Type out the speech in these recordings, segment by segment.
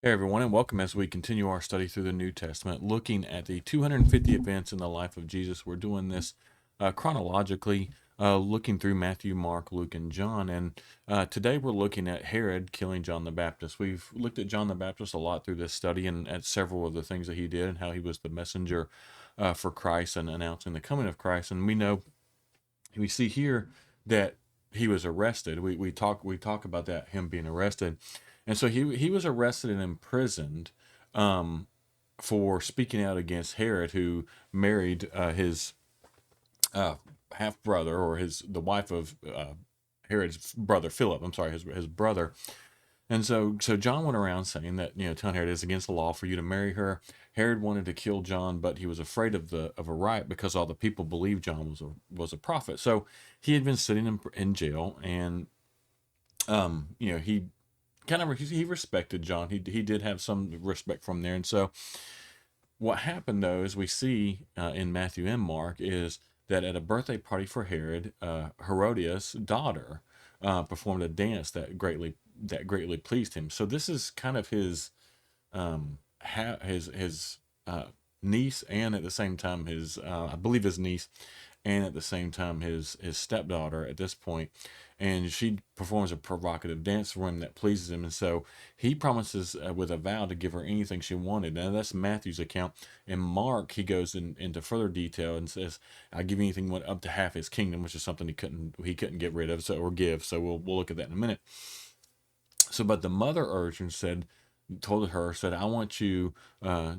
Hey everyone, and welcome as we continue our study through the New Testament, looking at the 250 events in the life of Jesus. We're doing this chronologically, looking through Matthew, Mark, Luke, and John. And today we're looking at Herod killing John the Baptist. We've looked at John the Baptist a lot through this study and at several of the things that he did and how he was the messenger for Christ and announcing the coming of Christ. And we see here that he was arrested. We talk about that, him being arrested, and so he was arrested and imprisoned um, for speaking out against Herod, who married his uh, half brother, or his the wife of Herod's brother Philip. I'm sorry, his brother. And so John went around saying that, telling Herod it's against the law for you to marry her. Herod wanted to kill John, but he was afraid of a riot because all the people believed John was a prophet. So he had been sitting in jail, and he he respected John. He did have some respect from there. And so what happened, though, as we see in Matthew and Mark, is that at a birthday party for Herod, Herodias' daughter performed a dance that greatly pleased him. So this is kind of his niece, and at the same time his I believe his niece, and at the same time his stepdaughter at this point, and she performs a provocative dance for him that pleases him, and so he promises with a vow to give her anything she wanted. Now that's Matthew's account. In Mark, he goes into further detail and says, "I'll give you anything up to half his kingdom," which is something he couldn't get rid of, or give. So we'll look at that in a minute. So, but the mother urged and told her, said, "I want you to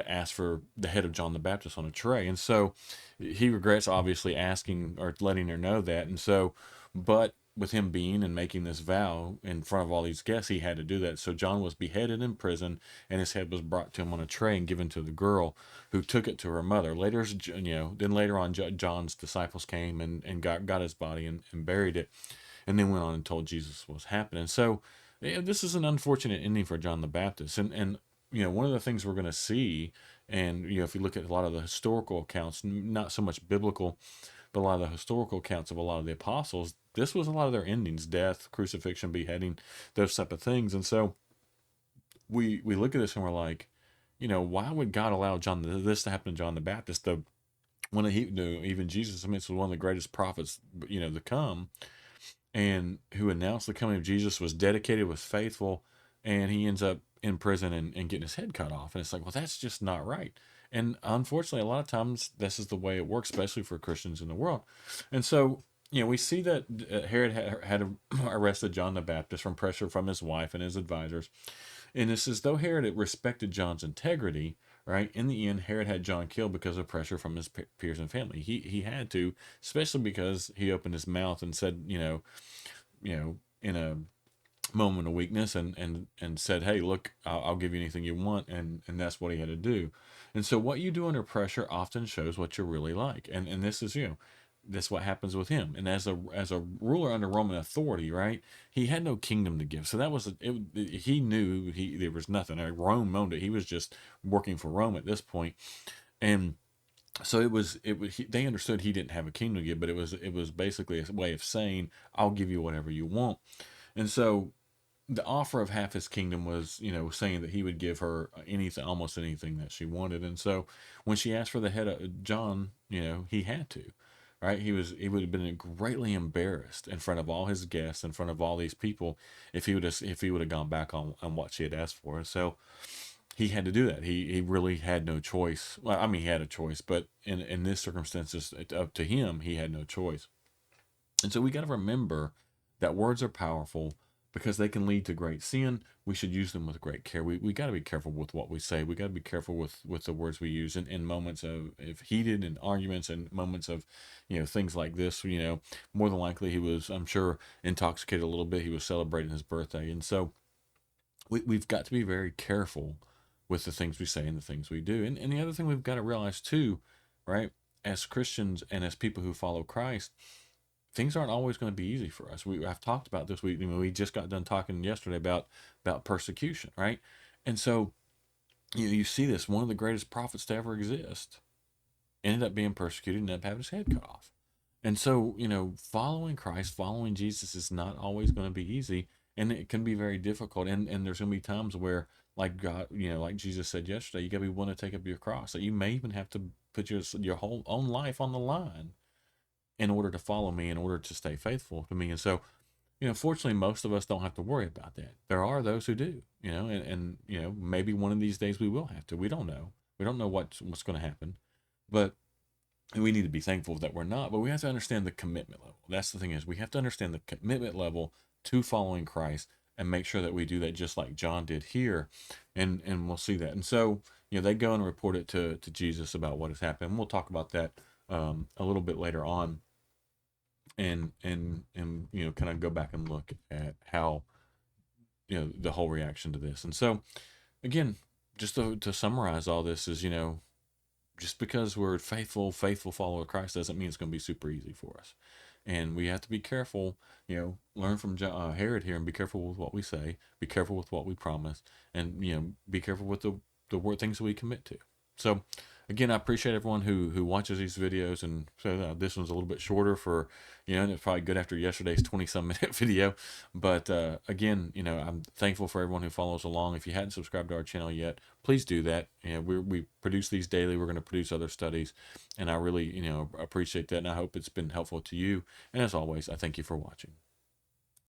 ask for the head of John the Baptist on a tray." And so he regrets obviously asking or letting her know that. And so, but with him being and making this vow in front of all these guests, he had to do that. So John was beheaded in prison, and his head was brought to him on a tray and given to the girl, who took it to her mother. Then later on, John's disciples came and got his body and buried it, and then went on and told Jesus what was happening. So yeah, this is an unfortunate ending for John the Baptist. And one of the things we're going to see, and if you look at a lot of the historical accounts, not so much biblical, but a lot of the historical accounts of a lot of the apostles, this was a lot of their endings: death, crucifixion, beheading, those type of things. And so we look at this and we're like, why would God allow this to happen to John the Baptist? The one that he knew, even Jesus, I mean, this was one of the greatest prophets, to come, and who announced the coming of Jesus, was dedicated, was faithful, and he ends up in prison and getting his head cut off. And it's like, well, that's just not right. And unfortunately, a lot of times this is the way it works, especially for Christians in the world. And so, we see that Herod had arrested John the Baptist from pressure from his wife and his advisors. And it's as though Herod had respected John's integrity, right? In the end, Herod had John killed because of pressure from his peers and family. He had to, especially because he opened his mouth and said, in a moment of weakness, and said, "Hey, look, I'll give you anything you want," and that's what he had to do. And so, what you do under pressure often shows what you're really like. And this is that's what happens with him. And as a ruler under Roman authority, right? He had no kingdom to give, so that was he knew there was nothing. Rome owned it. He was just working for Rome at this point, and so they understood he didn't have a kingdom to give, but it was basically a way of saying, "I'll give you whatever you want." And so the offer of half his kingdom was, saying that he would give her anything, almost anything that she wanted. And so when she asked for the head of John, he had to, right? He would have been greatly embarrassed in front of all his guests, in front of all these people, if he would have gone back on what she had asked for. So he had to do that. He really had no choice. Well, I mean, he had a choice, but in this circumstances, up to him, he had no choice. And so we got to remember that words are powerful because they can lead to great sin. We should use them with great care. We got to be careful with what we say. We got to be careful with the words we use in moments of if heated and arguments, and moments of things like this. More than likely he was, I'm sure, intoxicated a little bit. He was celebrating his birthday, and so we've got to be very careful with the things we say and the things we do. And the other thing we've got to realize too, right, as Christians and as people who follow Christ, things aren't always going to be easy for us. I've talked about this. We just got done talking yesterday about persecution, right? And so you see this, one of the greatest prophets to ever exist ended up being persecuted, ended up having his head cut off. And so, following Christ, following Jesus is not always going to be easy. and it can be very difficult. And there's going to be times where, like God, like Jesus said yesterday, you got to be willing to take up your cross. So you may even have to put your whole own life on the line in order to follow me, in order to stay faithful to me. And so, fortunately, most of us don't have to worry about that. There are those who do, and maybe one of these days we will have to. We don't know. We don't know what's going to happen, but we need to be thankful that we're not. But we have to understand the commitment level. That's the thing, is we have to understand the commitment level to following Christ, and make sure that we do that just like John did here, and we'll see that. And so, they go and report it to Jesus about what has happened. And we'll talk about that a little bit later on, and kind of go back and look at how, the whole reaction to this. And so, again, just to summarize all this is, just because we're faithful follower of Christ doesn't mean it's going to be super easy for us. And we have to be careful, learn from Herod here, and be careful with what we say, be careful with what we promise, and, be careful with the word things that we commit to. So, again, I appreciate everyone who watches these videos. And so this one's a little bit shorter for, and it's probably good after yesterday's 20-some-minute video. But again, I'm thankful for everyone who follows along. If you hadn't subscribed to our channel yet, please do that. We produce these daily. We're going to produce other studies, and I really, appreciate that. And I hope it's been helpful to you. And as always, I thank you for watching.